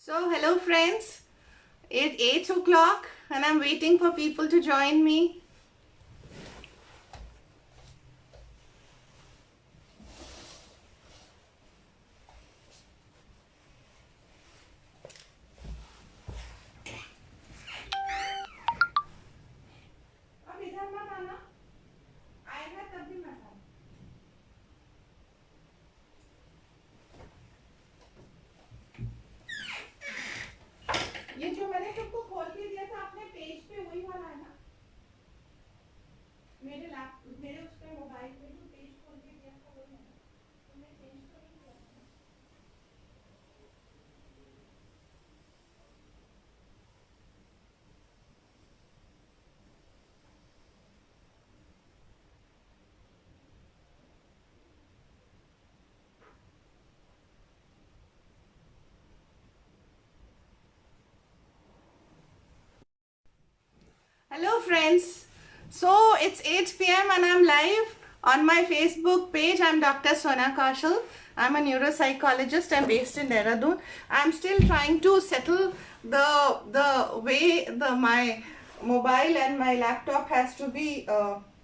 So, hello friends. It's 8 o'clock and I'm waiting for people to join me. अब इधर मत आना, आएगा तब भी मत आना। ये जो मैंने तुमको खोल के दिया था अपने पेज पे वही वाला है ना? मेरे उस पे मोबाइल पे जो पेज खोल के दिया था वही है ना? तुमने चेंज तो नहीं किया था? Hello friends. So it's 8 p.m. and I'm live on my Facebook page. I'm Dr. Sona Kaushal. I'm a neuropsychologist. I'm based in Dehradun. I'm still trying to settle the way my mobile and my laptop has to be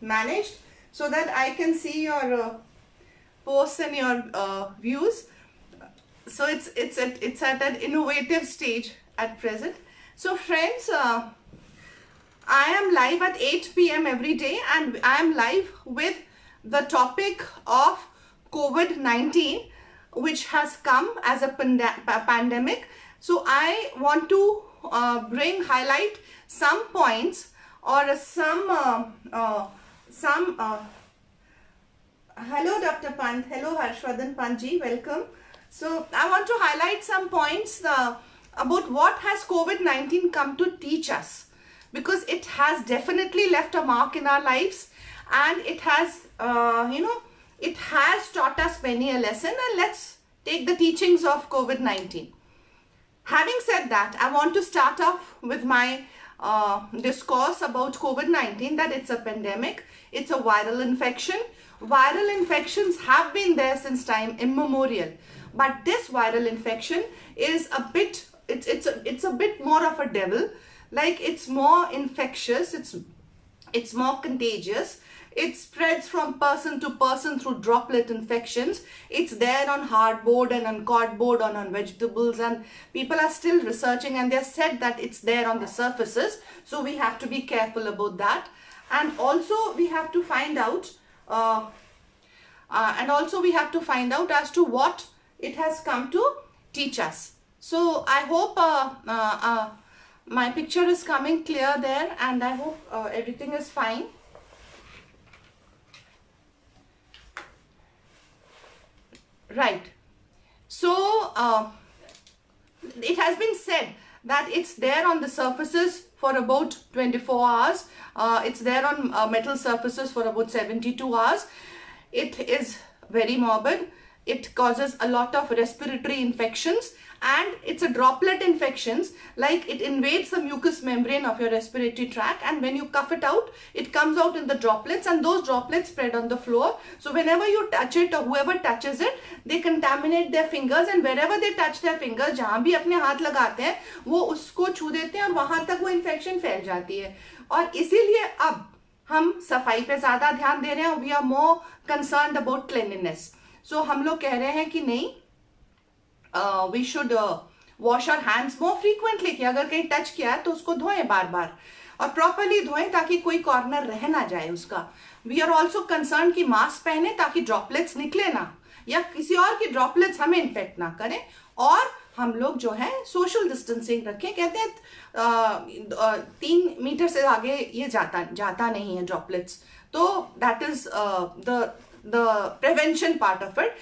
managed so that I can see your posts and your views. So it's at an innovative stage at present. So friends, I am live at 8 p.m. every day and I am live with the topic of COVID-19, which has come as a pandemic. So I want to highlight some points or hello Dr. Pant, hello Harshvardhan Panji, welcome. So I want to highlight some points about what has COVID-19 come to teach us, because it has definitely left a mark in our lives and it has it has taught us many a lesson. And let's take the teachings of COVID-19. Having said that, I want to start off with my discourse about COVID-19, that it's a pandemic, it's a viral infection. Viral infections have been there since time immemorial, but this viral infection is a bit, it's a bit more of a devil. Like, it's more infectious, it's more contagious, it spreads from person to person through droplet infections. It's there on hardboard and on cardboard and on vegetables, and people are still researching and they have said that it's there on the surfaces. So we have to be careful about that. And also we have to find out as to what it has come to teach us. So I hope my picture is coming clear there, and I hope everything is fine. Right. So it has been said that it's there on the surfaces for about 24 hours. It's there on metal surfaces for about 72 hours. It is very morbid. It causes a lot of respiratory infections, and it's a droplet infections, like it invades the mucous membrane of your respiratory tract, and when you cough it out, it comes out in the droplets, and those droplets spread on the floor. So whenever you touch it, or whoever touches it, they contaminate their fingers, and wherever they touch their fingers, जहाँ भी अपने हाथ लगाते हैं वो उसको छू देते हैं और वहां तक वो इन्फेक्शन फैल जाती है. और इसीलिए अब हम सफाई पे ज्यादा ध्यान दे रहे हैं. We are more concerned about cleanliness. So हम लोग कह रहे हैं कि नहीं, we should wash our hands more frequently, कि अगर कहीं टच किया है तो उसको धोएं बार बार और प्रॉपरली धोएं ताकि कोई कॉर्नर रह ना जाए उसका. वी आर ऑल्सो कंसर्न कि मास्क पहने ताकि ड्रॉपलेट्स निकले ना, या किसी और की ड्रॉपलेट्स हमें इन्फेक्ट ना करें. और हम लोग जो है सोशल डिस्टेंसिंग रखें. कहते हैं 3 मीटर से आगे ये जाता नहीं है ड्रॉपलेट्स. तो that is the prevention part of it.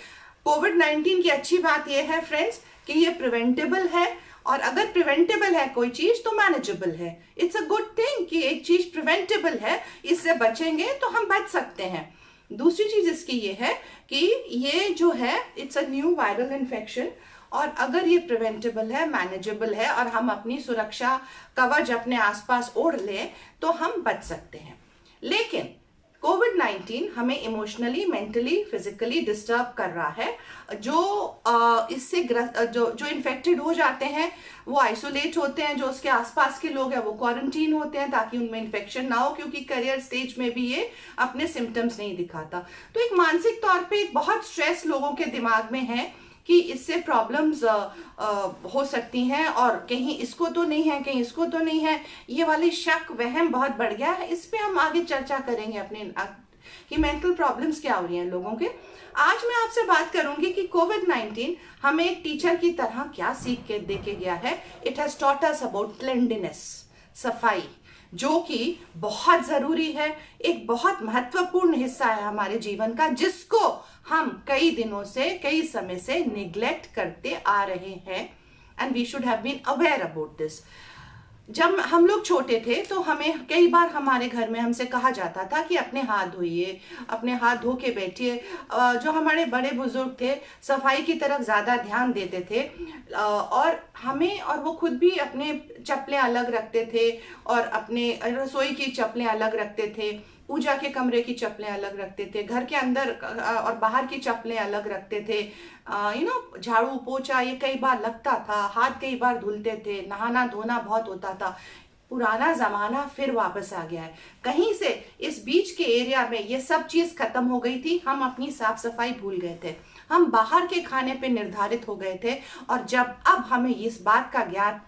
कोविड-19 की अच्छी बात यह है फ्रेंड्स कि ये प्रिवेंटेबल है, और अगर प्रिवेंटेबल है कोई चीज तो मैनेजेबल है. इट्स अ गुड थिंग कि एक चीज प्रिवेंटेबल है, इससे बचेंगे तो हम बच सकते हैं. दूसरी चीज इसकी ये है कि ये जो है it's a new viral infection, और अगर ये प्रिवेंटेबल है, मैनेजेबल है, और हम अपनी सुरक्षा कवच अपने आसपास ओढ़ लें तो हम बच सकते हैं. लेकिन कोविड-19 हमें इमोशनली, मेंटली, फिजिकली डिस्टर्ब कर रहा है। जो इससे जो इन्फेक्टेड हो जाते हैं वो आइसोलेट होते हैं, जो उसके आसपास के लोग हैं वो क्वारंटीन होते हैं ताकि उनमें इन्फेक्शन ना हो, क्योंकि करियर स्टेज में भी ये अपने सिम्टम्स नहीं दिखाता। तो एक मानसिक तौर पे एक बहुत स्ट्रेस लोगों के दिमाग में है कि इससे प्रॉब्लम्स हो सकती हैं, और कहीं इसको तो नहीं है, कहीं इसको तो नहीं है, ये वाली शक वहम बहुत बढ़ गया है। इस पे हम आगे चर्चा करेंगे अपने कि मेंटल प्रॉब्लम्स क्या हो रही हैं लोगों के। आज मैं आपसे बात करूंगी कि कोविड-19 हमें एक टीचर की तरह क्या सीख के दे के गया है। It has taught us about cleanliness, सफाई, जो कि बहुत जरूरी है, एक बहुत महत्वपूर्ण हिस्सा है हमारे जीवन का, जिसको हम कई दिनों से, कई समय से निग्लेक्ट करते आ रहे हैं, and we should have been aware about this. जब हम लोग छोटे थे तो हमें कई बार हमारे घर में हमसे कहा जाता था कि अपने हाथ धोइए, अपने हाथ धो के बैठिए। जो हमारे बड़े बुजुर्ग थे सफाई की तरफ ज़्यादा ध्यान देते थे, और हमें, और वो खुद भी अपने चप्पलें अलग रखते थे और अपने रसोई की चप्पलें अलग रखते थे, पूजा के कमरे की चप्पलें अलग रखते थे, घर के अंदर और बाहर की चप्पलें अलग रखते थे। झाड़ू पोछा ये कई बार लगता था, हाथ कई बार धुलते थे, नहाना धोना बहुत होता था। पुराना जमाना फिर वापस आ गया है। कहीं से इस बीच के एरिया में ये सब चीज खत्म हो गई थी, हम अपनी साफ सफाई भूल गए थे, हम बाहर के खाने पे निर्धारित हो गए थे। और जब अब हमें इस बात का ज्ञान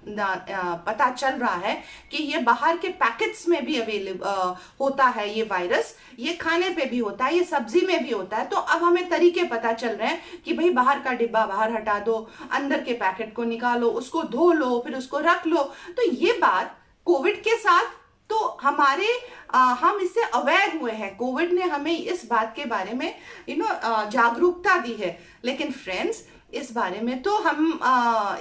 पता चल रहा है कि ये बाहर के पैकेट्स में भी अवेलेबल होता है, ये वायरस ये खाने पे भी होता है, ये सब्जी में भी होता है, तो अब हमें तरीके पता चल रहे हैं कि भाई बाहर का डिब्बा बाहर हटा दो, अंदर के पैकेट को निकालो, उसको धो लो, फिर उसको रख लो। तो ये बात कोविड के साथ तो हमारे हम इससे अवेयर हुए हैं, कोविड ने हमें इस बात के बारे में जागरूकता दी है। लेकिन फ्रेंड्स, इस बारे में तो हम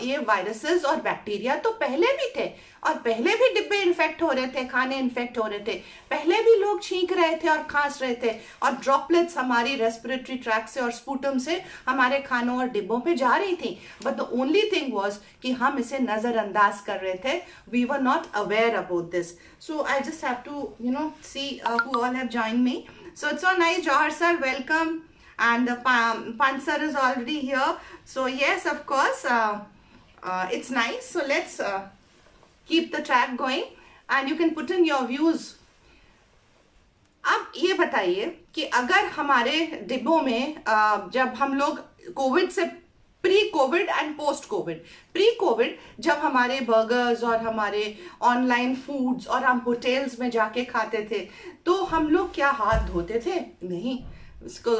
ये वायरसेस और बैक्टीरिया तो पहले भी थे, और पहले भी डिब्बे इन्फेक्ट हो रहे थे, खाने इन्फेक्ट हो रहे थे, पहले भी लोग छींक रहे थे और खांस रहे थे, और ड्रॉपलेट्स हमारी रेस्पिरेटरी ट्रैक से और स्पूटम से हमारे खानों और डिब्बों पे जा रही थी। But the only thing was कि हम इसे नजरअंदाज कर रहे थे, we were not aware about this. So I just have to see who all have joined me. So it's so nice, Jawhar sir, welcome. And Pansar is already here. So yes, of course, it's nice. So let's keep the track going, and you can put in your views. अब ये बताइए कि अगर हमारे डिब्बों में जब हम लोग कोविड से pre Covid and post Covid, pre Covid जब हमारे बर्गर्स और हमारे ऑनलाइन फूड्स और हम होटल्स में जाके खाते थे, तो हम लोग क्या हाथ धोते थे? नहीं। इसको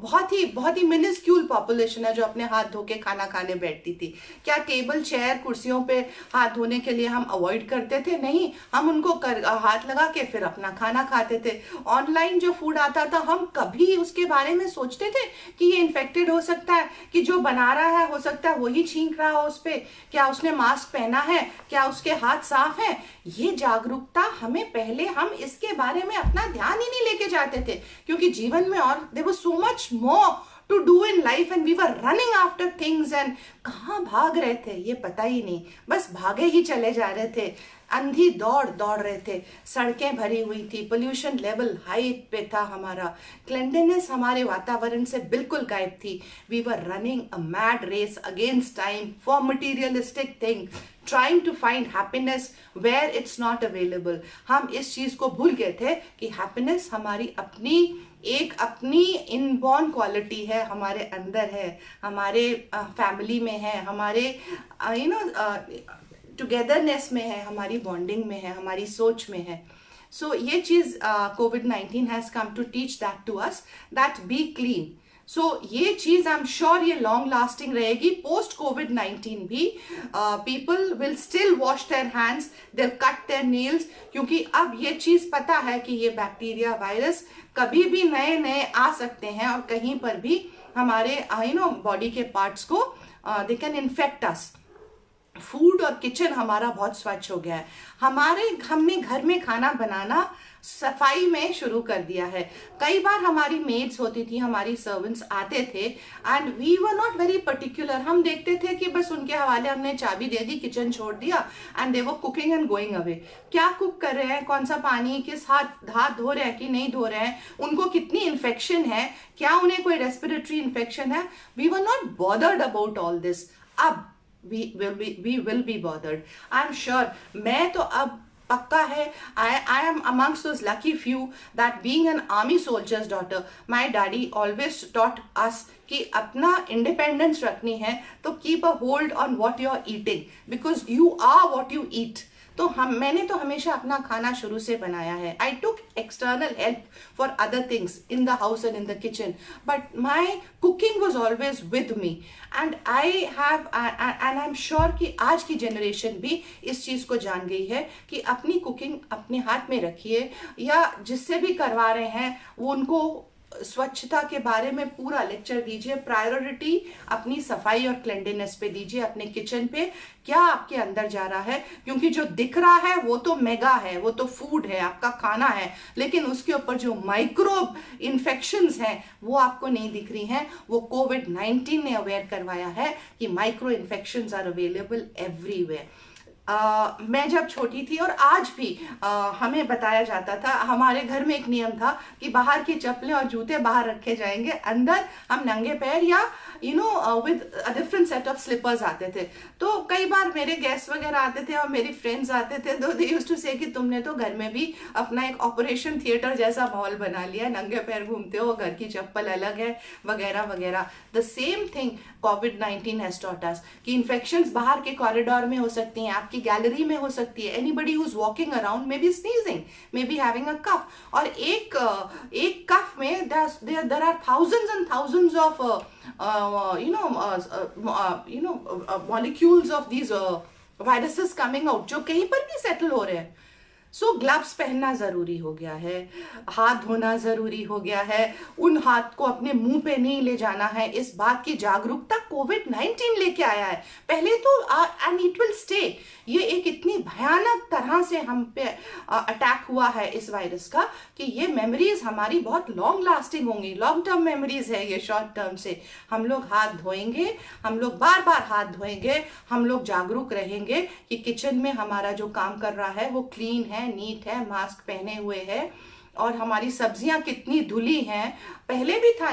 बहुत ही मिनिस्क्यूल पॉपुलेशन है जो अपने हाथ धो के खाना खाने बैठती थी। क्या टेबल चेयर कुर्सियों पे हाथ धोने के लिए हम अवॉइड करते थे? नहीं, हम उनको हाथ लगा के फिर अपना खाना खाते थे। ऑनलाइन जो फूड आता था, हम कभी उसके बारे में सोचते थे कि ये इन्फेक्टेड हो सकता है, कि जो बना रहा है हो सकता है वही छींक रहा हो उस पर, क्या उसने मास्क पहना है, क्या उसके हाथ साफ है? ये जागरूकता हमें पहले, हम इसके बारे में अपना ध्यान ही नहीं लेके जाते थे, क्योंकि जीवन में और there was so much more to do in life and we were running after things, and कहाँ भाग रहे थे ये पता ही नहीं, बस भागे ही चले जा रहे थे, अंधी दौड़ रहे थे, सड़कें भरी हुई थी, पोल्यूशन लेवल हाई पे था हमारा, क्लेanliness हमारे वातावरण से बिल्कुल गायब थी। We were running a mad race against time for materialistic thing, trying to find happiness where it's not available. हम इस चीज को भूल गए थे कि हैप्पीनेस हमारी अपनी इनबॉर्न क्वालिटी है, हमारे अंदर है, हमारे फैमिली में है, हमारे टुगेदरनेस में है, हमारी बॉन्डिंग में है, हमारी सोच में है। सो ये चीज कोविड-19 has come to teach that to us, that be clean. So ये चीज आई एम श्योर ये लॉन्ग लास्टिंग रहेगी पोस्ट कोविड-19 भी। People will still wash their hands, they will cut their nails, क्योंकि अब ये चीज पता है कि ये बैक्टीरिया वायरस कभी भी नए आ सकते हैं, और कहीं पर भी हमारे बॉडी के पार्ट्स को they can infect us. Food और किचन हमारा बहुत स्वच्छ हो गया है। हमने घर में खाना बनाना सफाई में शुरू कर दिया है। कई बार हमारी मेड्स होती थी, हमारी सर्वेंट्स आते थे and we were not very particular. हम देखते थे कि बस उनके हवाले हमने चाबी दे दी, किचन छोड़ दिया and they were cooking and going away. क्या कुक कर रहे हैं, कौन सा पानी, किस हाथ धो रहे हैं कि नहीं धो रहे हैं, उनको कितनी इन्फेक्शन है, क्या उन्हें कोई रेस्पिरेटरी इन्फेक्शन है, we were not bothered about all this. अब we will be bothered. I'm sure, मैं तो अब पक्का है, I am amongst those lucky few that being an army soldier's daughter, my daddy always taught us कि अपना independence रखनी है तो keep a hold on what you are eating, because you are what you eat. तो मैंने तो हमेशा अपना खाना शुरू से बनाया है। I took external help for other things in the house and in the kitchen, but my cooking was always with me and I am sure कि आज की जनरेशन भी इस चीज़ को जान गई है कि अपनी कुकिंग अपने हाथ में रखिए, या जिससे भी करवा रहे हैं वो उनको स्वच्छता के बारे में पूरा लेक्चर दीजिए। प्रायोरिटी अपनी सफाई और क्लेंडीनेस पे दीजिए, अपने किचन पे क्या आपके अंदर जा रहा है, क्योंकि जो दिख रहा है वो तो मेगा है, वो तो फूड है, आपका खाना है, लेकिन उसके ऊपर जो माइक्रोब इन्फेक्शंस हैं वो आपको नहीं दिख रही हैं। वो कोविड-19 ने अवेयर करवाया है कि micro infections are available everywhere. मैं जब छोटी थी और आज भी हमें बताया जाता था, हमारे घर में एक नियम था कि बाहर की चप्पलें और जूते बाहर रखे जाएंगे, अंदर हम नंगे पैर या with a different set of slippers आते थे। तो कई बार मेरे गेस्ट वगैरह आते थे और मेरी फ्रेंड्स आते थे, तो दे यूज्ड टू से कि तुमने तो घर में भी अपना एक ऑपरेशन थिएटर जैसा माहौल बना लिया, नंगे पैर घूमते हो, घर की चप्पल अलग है, वगैरह वगैरह। The same thing covid has taught अस कि इन्फेक्शंस बाहर के कॉरिडोर में हो सकती हैं, आपकी गैलरी में हो सकती है, anybody who is walking around may be sneezing, may be having a कफ, और एक कफ में there are thousands and thousands of molecules of these viruses coming out, जो कहीं पर भी सेटल हो रहे हैं। सो ग्लव्स पहनना जरूरी हो गया है, हाथ धोना जरूरी हो गया है, उन हाथ को अपने मुंह पे नहीं ले जाना है। इस बात की जागरूकता कोविड-19 लेके आया है। पहले तो एंड इट विल स्टे, ये एक इतनी भयानक तरह से हम पे अटैक हुआ है इस वायरस का कि ये मेमोरीज हमारी बहुत लॉन्ग लास्टिंग होंगी, लॉन्ग टर्म मेमोरीज है ये शॉर्ट टर्म से। हम लोग हाथ धोएंगे, हम लोग बार बार हाथ धोएंगे, हम लोग जागरूक रहेंगे कि किचन में हमारा जो काम कर रहा है वो क्लीन है, नीट है, मास्क पहने हुए है, और हमारी सब्जियां कितनी धुली हैं। पहले भी था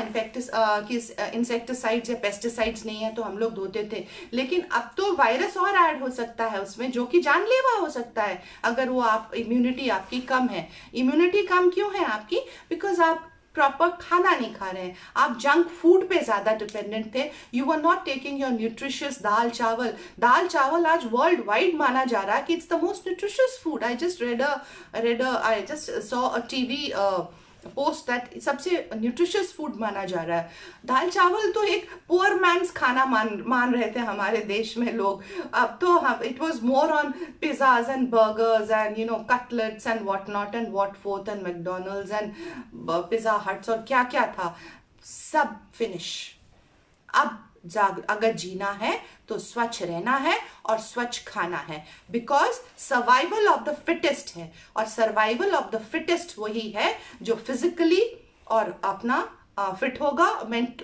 इंसेक्टिसाइड्स या पेस्टिसाइड्स नहीं है तो हम लोग धोते थे, लेकिन अब तो वायरस और ऐड हो सकता है उसमें, जो कि जानलेवा हो सकता है अगर वो इम्यूनिटी आपकी कम है। इम्यूनिटी कम क्यों है आपकी? बिकॉज आप प्रॉपर खाना नहीं खा रहे हैं, आप जंक फूड पे ज्यादा डिपेंडेंट थे। You are not taking your nutritious dal chawal आज वर्ल्ड वाइड माना जा रहा है कि it's the most nutritious food. I just saw a TV post that सबसे न्यूट्रिशियस फूड माना जा रहा है। दाल चावल तो एक पुअर मैन्स खाना मान रहे थे हमारे देश में लोग। अब तो it was more on pizzas and burgers and cutlets and what not and what fourth and McDonald's and pizza huts और क्या क्या था, सब फिनिश। अब अगर जीना है तो स्वच्छ रहना है और स्वच्छ खाना है, because survival of the fittest है, और सर्वाइवल ऑफ द फिटेस्ट वही है जो फिजिकली और अपना फिट होगा,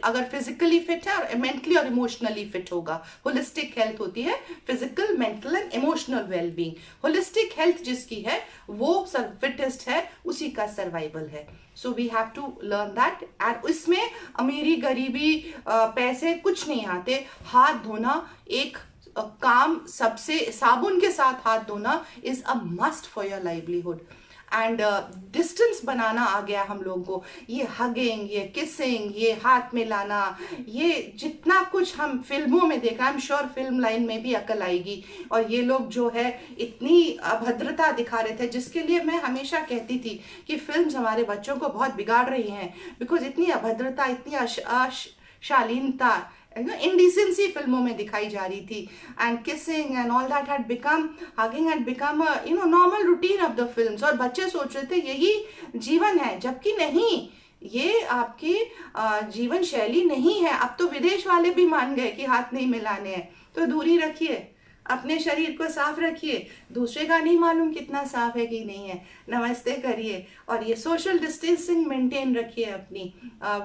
अगर फिजिकली फिट है और मेंटली और इमोशनली फिट होगा। होलिस्टिक हेल्थ होती है physical, mental and emotional wellbeing. Holistic health जिसकी है वो फिटेस्ट है, उसी का सर्वाइवल है। So we have to learn that. And इसमें अमीरी गरीबी पैसे कुछ नहीं आते। हाथ धोना एक काम, सबसे साबुन के साथ हाथ धोना is a must for your livelihood. And distance बनाना आ गया हम लोगों को, ये हगिंग, ये किसिंग, ये हाथ में लाना, ये जितना कुछ हम फिल्मों में देखा, आई एम श्योर फिल्म लाइन में भी अकल आएगी। और ये लोग जो है इतनी अभद्रता दिखा रहे थे, जिसके लिए मैं हमेशा कहती थी कि फिल्म्स हमारे बच्चों को बहुत बिगाड़ रही हैं, बिकॉज इतनी अभद्रता, इतनी अशालीनता, इंडिसेंसी फिल्मों में दिखाई जा रही थी। And kissing and all that had become, hugging had become normal routine of the films. और बच्चे सोच रहे थे यही जीवन है, जबकि नहीं, ये आपकी जीवन शैली नहीं है। अब तो विदेश वाले भी मान गए कि हाथ नहीं मिलाने हैं, तो दूरी रखिए, अपने शरीर को साफ रखिए, दूसरे का नहीं मालूम कितना साफ है कि नहीं है, नमस्ते करिए, और ये सोशल डिस्टेंसिंग मेंटेन रखिए अपनी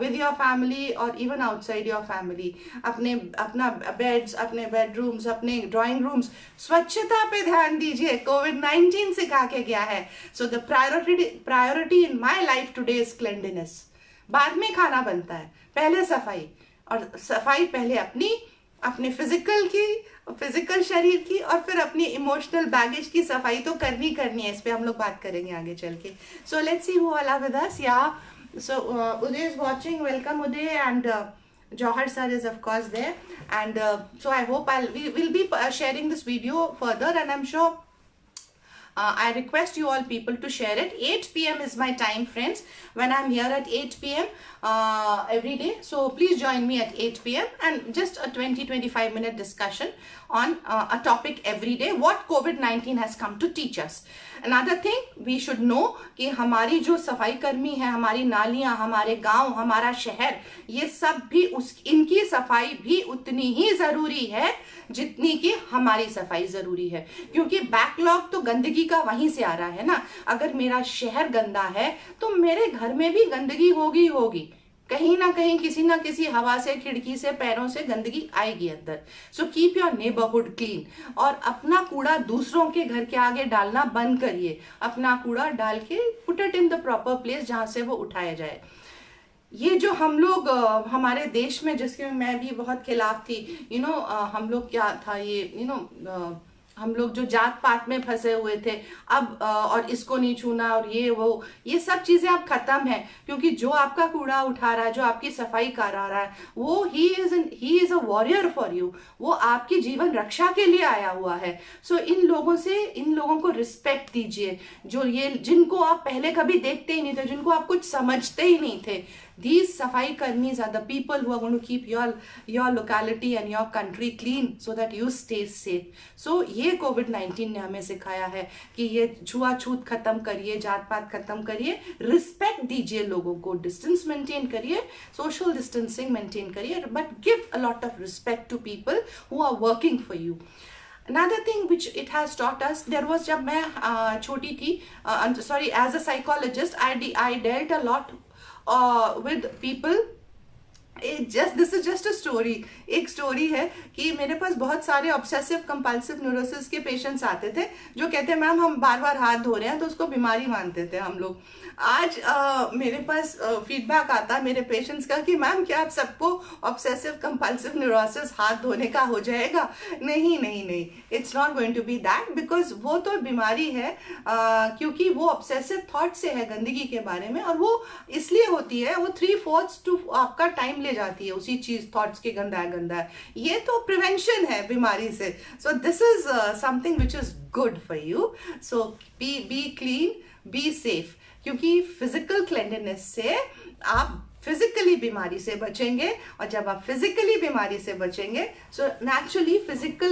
विद योर फैमिली और इवन आउटसाइड योर फैमिली। अपना बेड्स, अपने बेडरूम्स, अपने ड्राइंग रूम्स, स्वच्छता पे ध्यान दीजिए, कोविड-19 सिखा के गया है। So the priority in my life today is cleanliness. बाद में खाना बनता है, पहले सफाई, और सफाई पहले अपने फिजिकल शरीर की, और फिर अपनी इमोशनल बैगेज की सफाई तो करनी है। इस पे हम लोग बात करेंगे आगे चल के। So let's see who all are with us. या so Uday is watching, welcome Uday, and Jauhar sir is of course there, and so I hope we will be sharing this video further, and I'm sure I request you all people to share it. 8 p.m. is my time, friends, when I'm here at 8 p.m. Every day. So please join me at 8 p.m. and just a 20-25 minute discussion on a topic every day, what COVID-19 has come to teach us. Another thing we should know कि हमारी जो सफाई कर्मी है, हमारी नालियाँ, हमारे गांव, हमारा शहर, ये सब भी इनकी सफाई भी उतनी ही ज़रूरी है जितनी कि हमारी सफाई ज़रूरी है, क्योंकि बैकलॉग तो गंदगी का वहीं से आ रहा है ना। अगर मेरा शहर गंदा है तो मेरे घर में भी गंदगी होगी, कहीं ना कहीं किसी ना किसी हवा से, खिड़की से, पैरों से गंदगी आएगी अंदर। So keep your neighbourhood clean, और अपना कूड़ा दूसरों के घर के आगे डालना बंद करिए। अपना कूड़ा डाल के put it in the proper place जहां से वो उठाया जाए। ये जो हम लोग हमारे देश में, जिसके मैं भी बहुत खिलाफ थी, हम लोग क्या था ये, हम लोग जो जात पात में फंसे हुए थे, अब और इसको नहीं छूना और ये सब चीजें अब खत्म है, क्योंकि जो आपका कूड़ा उठा रहा है, जो आपकी सफाई करा रहा है, वो he is a warrior for you, वो आपकी जीवन रक्षा के लिए आया हुआ है। सो इन लोगों को रिस्पेक्ट दीजिए, जिनको आप पहले कभी देखते ही नहीं थे, जिनको आप कुछ समझते ही नहीं थे। These safai karmis are the people who are going to keep your locality and your country clean so that you stay safe. So ये COVID-19 ने हमें सिखाया है कि ये छुआछूत खत्म करिए, जात पात खत्म करिए, रिस्पेक्ट दीजिए लोगों को, डिस्टेंस मेंटेन करिए, सोशल डिस्टेंसिंग मेंटेन करिए, but give a lot of respect to people who are working for you. Another thing which it has taught us, there was, जब मैं छोटी थी, sorry, as a psychologist, I dealt a lot with people. This is just a story. एक story है कि मेरे पास बहुत सारे ऑब्सेसिव कंपल्सिव न्यूरोसिस के पेशेंट्स आते थे, जो कहते हैं मैम हम बार बार हाथ धो रहे हैं, तो उसको बीमारी मानते थे हम लोग। आज मेरे पास फीडबैक आता है मेरे पेशेंट्स का कि मैम क्या आप सबको ऑब्सेसिव कंपल्सिव न्यूरोसिस हाथ धोने का हो जाएगा? नहीं, it's not going to be that, because वो तो बीमारी है क्योंकि वो ऑब्सेसिव थॉट से है गंदगी के बारे में, और वो इसलिए होती है, वो 3/4 टू आपका टाइम ले जाती है उसी चीज, थॉट्स के गंदा है। ये तो प्रिवेंशन है बीमारी से। So this is something which is good for you. So B clean, be safe, क्योंकि फिजिकल क्लेanliness से आप फिजिकली बीमारी से बचेंगे, और जब आप फिजिकली बीमारी से बचेंगे, so naturally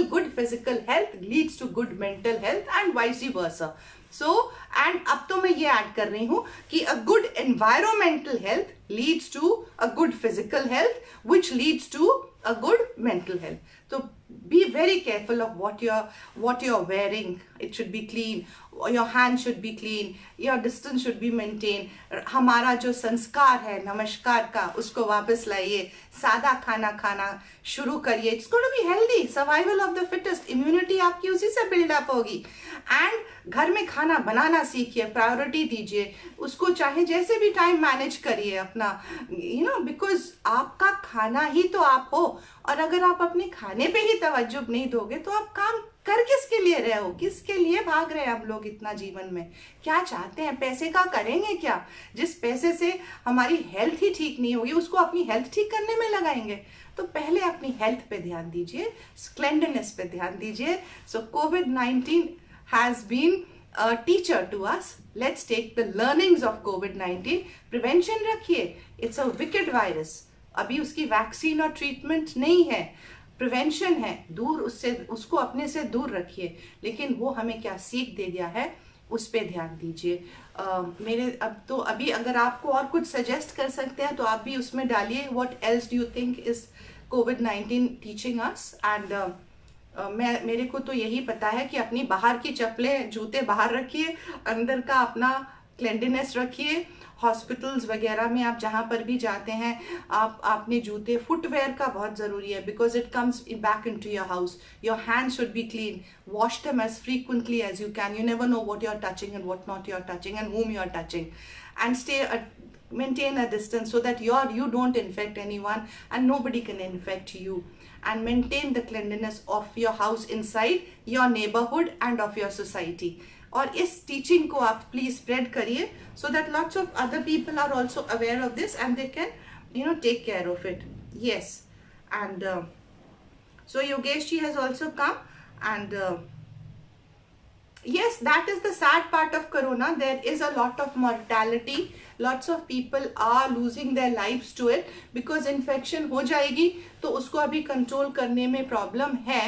good physical health leads to good mental health and vice versa. So and अब तो मैं ये ऐड कर रही हूं कि a good environmental health leads to a good physical health which leads to a good mental health. So be very careful of what you're wearing. It should be clean, your hands should be clean, your distance should be maintained. हमारा जो संस्कार है नमस्कार का, उसको वापस लाइए, सादा खाना खाना शुरू करिए। It's going to be healthy, survival of the fittest, immunity आपकी उसी से बिल्डअप होगी। एंड घर में खाना बनाना सीखिए, प्रायोरिटी दीजिए उसको, चाहे जैसे भी टाइम मैनेज करिए अपना, बिकॉज आपका खाना ही तो आप हो, और अगर आप अपने खाने पे ही तवज्जो नहीं दोगे तो आप काम कर किसके लिए रहे हो? किसके लिए भाग रहे हैं हम लोग इतना जीवन में? क्या चाहते हैं? पैसे का करेंगे क्या? जिस पैसे से हमारी हेल्थ ही ठीक नहीं होगी, उसको अपनी हेल्थ ठीक करने में लगाएंगे। तो पहले अपनी हेल्थ पे ध्यान दीजिए, क्लेanliness पे ध्यान दीजिए। सो COVID-19 has been a teacher to us. Let's take the learnings of COVID-19. Prevention रखिए, it's a wicked virus. अभी उसकी वैक्सीन और ट्रीटमेंट नहीं है, प्रिवेंशन है, उसको अपने से दूर रखिए। लेकिन वो हमें क्या सीख दे गया है, उस पे ध्यान दीजिए। अभी अगर आपको और कुछ सजेस्ट कर सकते हैं तो आप भी उसमें डालिए, what else do you think is COVID-19 teaching us? And मेरे को तो यही पता है कि अपनी बाहर की चप्पलें जूते बाहर रखिए, अंदर का अपना क्लेंडीनेस रखिए। हॉस्पिटल्स वगैरह में आप जहाँ पर भी जाते हैं, आप अपने जूते, फुटवेयर का बहुत ज़रूरी है, because it comes back into your house. Your hand should be clean, wash them as frequently as you can. You never know what you're touching and what not you're touching and whom you're touching. And maintain a distance so that you don't infect anyone and nobody can infect you. And maintain the cleanliness of your house inside your neighborhood and of your society. और इस teaching को आप please spread करिए, so that lots of other people are also aware of this and they can take care of it. Yes. And so Yogesh ji has also come, and yes, that is the sad part of corona. There is a lot of mortality. Lots of people are losing their lives to it because infection हो जाएगी तो उसको अभी control करने में problem है.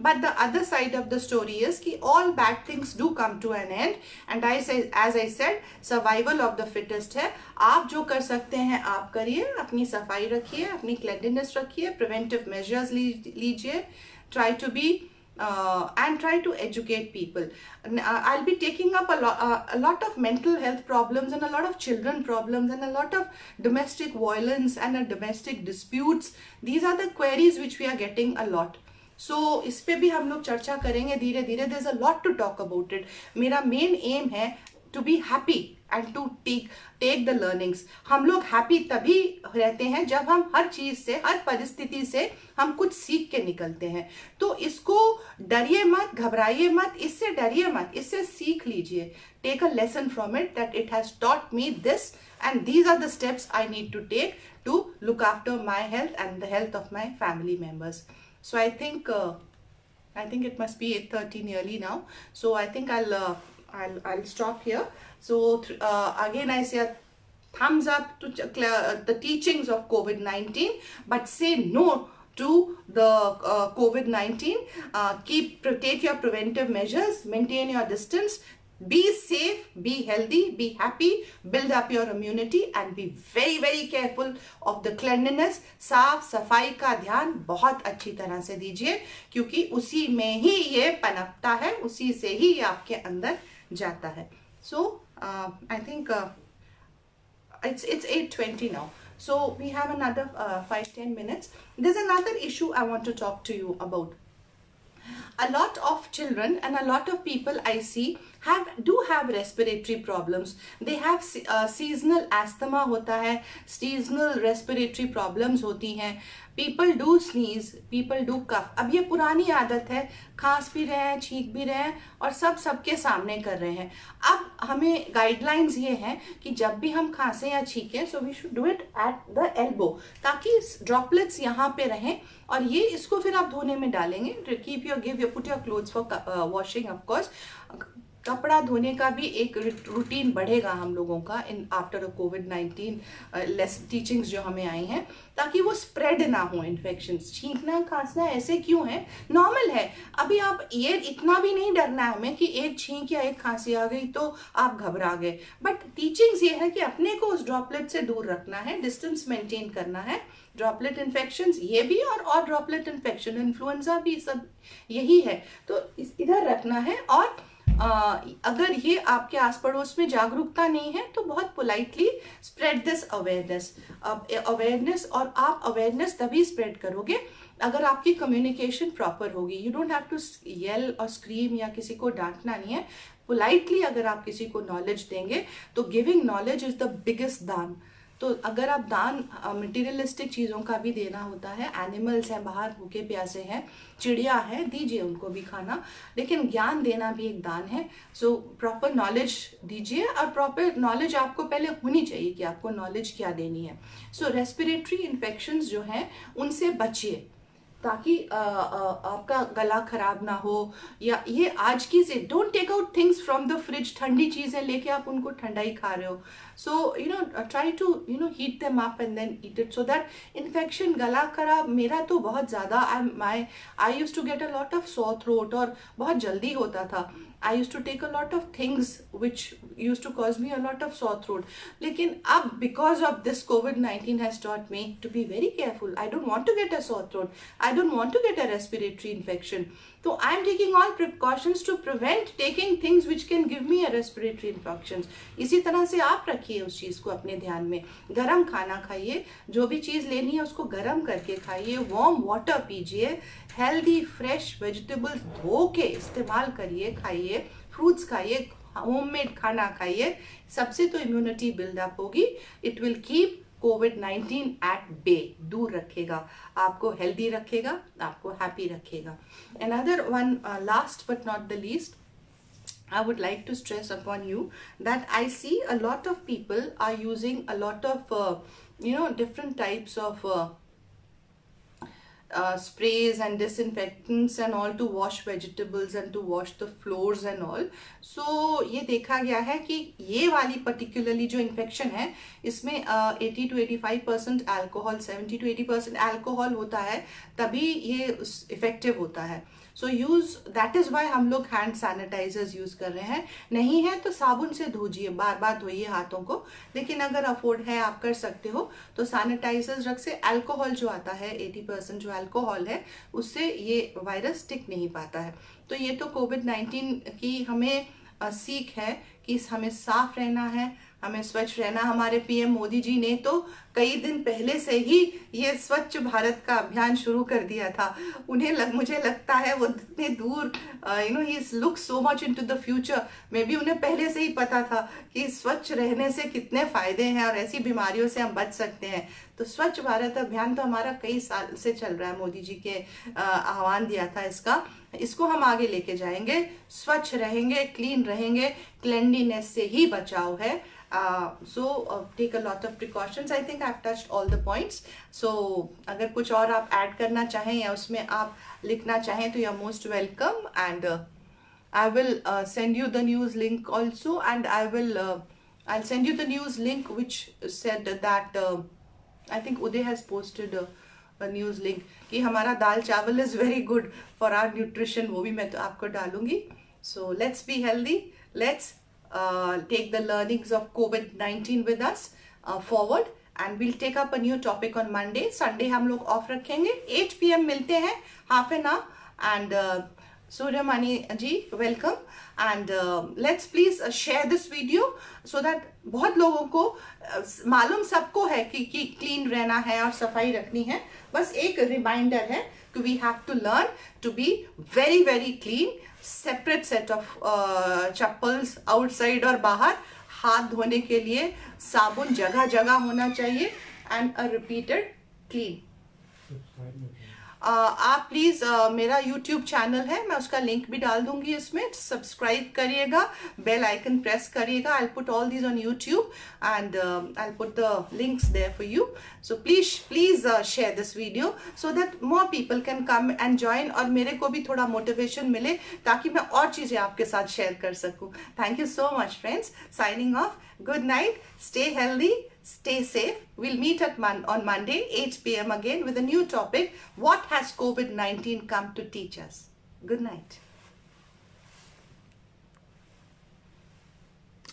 But the other side of the story is कि all bad things do come to an end. And as I said, survival of the fittest है. आप जो कर सकते हैं आप करिए, अपनी सफाई रखिए, अपनी cleanliness रखिए, preventive measures लीजिए, try to be and try to educate people. I'll be taking up a lot of mental health problems and a lot of children problems and a lot of domestic violence and domestic disputes. These are the queries which we are getting a lot. So इस पे भी हम लोग चर्चा करेंगे धीरे धीरे. There's a lot to talk about it. मेरा main aim है to be happy and to take the learnings. हम लोग happy तभी रहते हैं जब हम हर चीज से, हर परिस्थिति से हम कुछ सीख के निकलते हैं. तो इसको डरिए मत, घबराइए मत, इससे डरिए मत, इससे सीख लीजिए. Take a lesson from it that it has taught me this and these are the steps I need to take to look after my health and the health of my family members. So I think it must be 8:30 nearly now. So I think I'll stop here. So again I say thumbs up to the teachings of COVID-19, but say no to the COVID-19. Take your preventive measures, maintain your distance, be safe, be healthy, be happy, build up your immunity and be very very careful of the cleanliness. साफ सफाई का ध्यान बहुत अच्छी तरह से दीजिए क्योंकि उसी में ही ये पनपता है, उसी से ही ये आपके अंदर जाता है. So I think it's 8:20 now. So we have another 5-10 minutes. There's another issue I want to talk to you about. A lot of children and a lot of people I see do have respiratory problems. They have seasonal asthma होता है, seasonal respiratory problems होती हैं. People do sneeze, people do cough. अब ये पुरानी आदत है, खांस भी रहे हैं, छींक भी रहे हैं और सबके सामने कर रहे हैं. अब हमें गाइडलाइंस ये हैं कि जब भी हम खांसें या छींकें, so we should do it at the elbow, ताकि ड्रॉपलेट्स यहाँ पे रहें और ये इसको फिर आप धोने में डालेंगे. Put your clothes for washing of course. कपड़ा धोने का भी एक रूटीन बढ़ेगा हम लोगों का in after COVID-19 less teachings जो हमें आई हैं, ताकि वो स्प्रेड ना हो इन्फेक्शंस. छींकना खांसना ऐसे क्यों है, नॉर्मल है. अभी आप ये इतना भी नहीं डरना है हमें कि एक छींक या एक खांसी आ गई तो आप घबरा गए. बट टीचिंग्स ये है कि अपने को उस ड्रॉपलेट से दूर रखना है, डिस्टेंस मेंटेन करना है. ड्रॉपलेट इन्फेक्शंस ये भी और ड्रॉपलेट इन्फेक्शन, इन्फ्लुएंजा भी, सब यही है. तो इधर रखना है. और अगर ये आपके आस पड़ोस में जागरूकता नहीं है तो बहुत पोलाइटली स्प्रेड दिस अवेयरनेस. और आप अवेयरनेस तभी स्प्रेड करोगे अगर आपकी कम्युनिकेशन प्रॉपर होगी. You don't have to yell और स्क्रीम या किसी को डांटना नहीं है. पोलाइटली अगर आप किसी को नॉलेज देंगे तो giving knowledge is the biggest दान. तो अगर आप दान मटेरियलिस्टिक चीज़ों का भी देना होता है, एनिमल्स हैं बाहर भूखे प्यासे हैं, चिड़िया है, दीजिए उनको भी खाना, लेकिन ज्ञान देना भी एक दान है. सो प्रॉपर नॉलेज दीजिए और प्रॉपर नॉलेज आपको पहले होनी चाहिए कि आपको नॉलेज क्या देनी है. सो रेस्पिरेटरी इन्फेक्शंस जो हैं उनसे बचिए ताकि आपका गला खराब ना हो. या ये आज की से don't take out things from the fridge. ठंडी चीज़ें लेके आप उनको ठंडा ही खा रहे हो. So try to heat them up and then eat it so that infection. गला खराब मेरा तो बहुत ज़्यादा, I use to get a lot of sore throat और बहुत जल्दी होता था. I used to take a lot of things which used to cause me a lot of sore throat. लेकिन अब because of this COVID-19 has taught me to be very careful. I don't want to get a sore throat. I I don't want to get a respiratory infection. So I am taking all precautions to prevent taking things which can give me a respiratory infections. इसी तरह से आप रखिए उस चीज़ को अपने ध्यान में. गरम खाना खाइए, जो भी चीज़ लेनी है उसको गरम करके खाइए, वार्म वाटर पीजिए, हेल्दी फ्रेश वेजिटेबल्स धो के इस्तेमाल करिए, खाइए, फ्रूट्स खाइए, होममेड खाना खाइए. सबसे तो इम्यूनिटी बिल्डअप होगी. इट विल कीप कोविड-19 एट बे, दूर रखेगा, आपको हेल्दी रखेगा, आपको हैप्पी रखेगा. Another one, last but not the least, I would like to stress upon you that I see a lot of people are using a lot of different types of sprays and disinfectants and all to wash vegetables and to wash the floors and all. So ये देखा गया है कि ये वाली particularly जो infection है इसमें 80 to 85% alcohol, 70 to 80% alcohol होता है, तभी ये effective होता है. So use, that is why हम लोग हैंड सैनिटाइजर्स यूज़ कर रहे हैं. नहीं है तो साबुन से धोइए, बार बार धोइए हाथों को. लेकिन अगर अफोर्ड है, आप कर सकते हो, तो सैनिटाइजर्स रख से. अल्कोहल जो आता है 80% जो अल्कोहल है उससे ये वायरस टिक नहीं पाता है. तो ये तो कोविड-19 की हमें सीख है कि हमें साफ रहना है, हमें स्वच्छ रहना. हमारे पीएम मोदी जी ने तो कई दिन पहले से ही ये स्वच्छ भारत का अभियान शुरू कर दिया था. मुझे लगता है वो इतने दूर ही look so much into the future. Maybe उन्हें पहले से ही पता था कि स्वच्छ रहने से कितने फायदे हैं और ऐसी बीमारियों से हम बच सकते हैं. तो स्वच्छ भारत अभियान तो हमारा कई साल से चल रहा है. मोदी जी के आह्वान दिया था इसको हम आगे लेके जाएंगे. स्वच्छ रहेंगे, क्लीन रहेंगे, क्लेanलीनेस से ही बचाव है. So take a lot of precautions. I think I've touched all the points. So अगर कुछ और आप ऐड करना चाहें या उसमें आप लिखना चाहें तो you're most welcome. And I will send you the news link also. And I'll send you the news link which said that I think Uday has posted a news link कि हमारा दाल चावल is very good for our nutrition. वो भी मैं तो आपको डालूंगी. So let's be healthy. Let's take the learnings of COVID-19 with us forward, and we'll take up a new topic on Monday. Sunday हम लोग ऑफ रखेंगे. 8 PM मिलते हैं, half an hour. And Suryamani ji, welcome. And let's please share this video so that बहुत लोगों को मालूम सबको है कि क्लीन रहना है और सफाई रखनी है. बस एक रिमाइंडर है कि we have to learn to be very very clean. Separate set of chappals outside और बाहर. हाथ धोने के लिए साबुन जगह जगह होना चाहिए. And a repeated clean. आप प्लीज़ मेरा YouTube चैनल है, मैं उसका लिंक भी डाल दूंगी इसमें. सब्सक्राइब करिएगा, बेल आइकन प्रेस करिएगा. I'll put all these on YouTube and I'll put the links there for you. So please share this video so that more people can come and join और मेरे को भी थोड़ा motivation मिले ताकि मैं और चीज़ें आपके साथ शेयर कर सकूँ. Thank you so much friends. Signing off. Good night. Stay healthy. Stay safe. We'll meet on Monday, 8 PM again with a new topic. What has COVID-19 come to teach us? Good night.